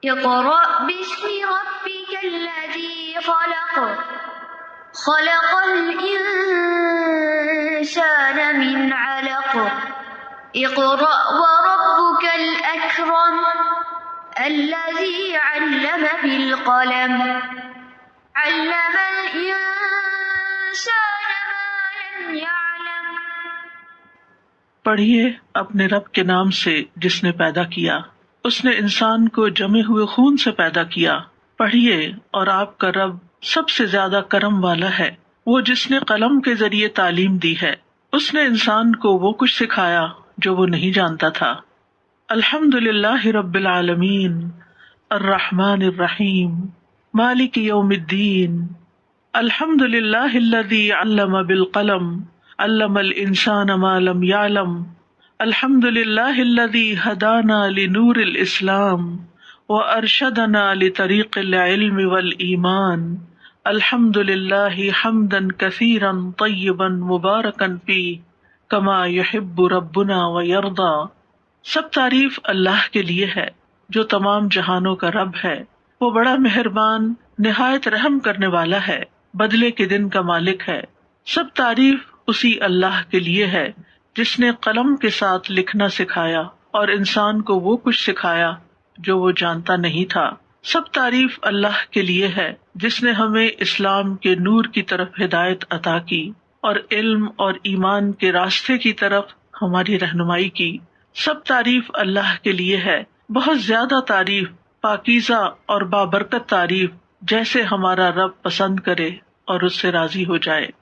اقرأ باسم ربك الذي خلق خلق الإنسان من علق اقرأ وربك الأكرم الذي علم بالقلم علم الإنسان ما لم يعلم۔ پڑھیے اپنے رب کے نام سے جس نے پیدا کیا، اس نے انسان کو جمے ہوئے خون سے پیدا کیا۔ پڑھیے اور آپ کا رب سب سے زیادہ کرم والا ہے، وہ جس نے قلم کے ذریعے تعلیم دی ہے۔ اس نے انسان کو وہ کچھ سکھایا جو وہ نہیں جانتا تھا۔ الحمد للہ رب العالمین الرحمن الرحیم مالک یوم الدین الحمد للہ الذی علم بالقلم علم الانسان ما لم يعلم الحمد للہ الذی ہدانا لنور الاسلام وارشدنا لطریق العلم والایمان الحمد للہ حمدا کثیرا طیبا مبارکا فیہ کما یحب ربنا ویرضی۔ سب تعریف اللہ کے لیے ہے جو تمام جہانوں کا رب ہے، وہ بڑا مہربان نہایت رحم کرنے والا ہے، بدلے کے دن کا مالک ہے۔ سب تعریف اسی اللہ کے لیے ہے جس نے قلم کے ساتھ لکھنا سکھایا اور انسان کو وہ کچھ سکھایا جو وہ جانتا نہیں تھا۔ سب تعریف اللہ کے لیے ہے جس نے ہمیں اسلام کے نور کی طرف ہدایت عطا کی اور علم اور ایمان کے راستے کی طرف ہماری رہنمائی کی۔ سب تعریف اللہ کے لیے ہے، بہت زیادہ تعریف، پاکیزہ اور بابرکت تعریف، جیسے ہمارا رب پسند کرے اور اس سے راضی ہو جائے۔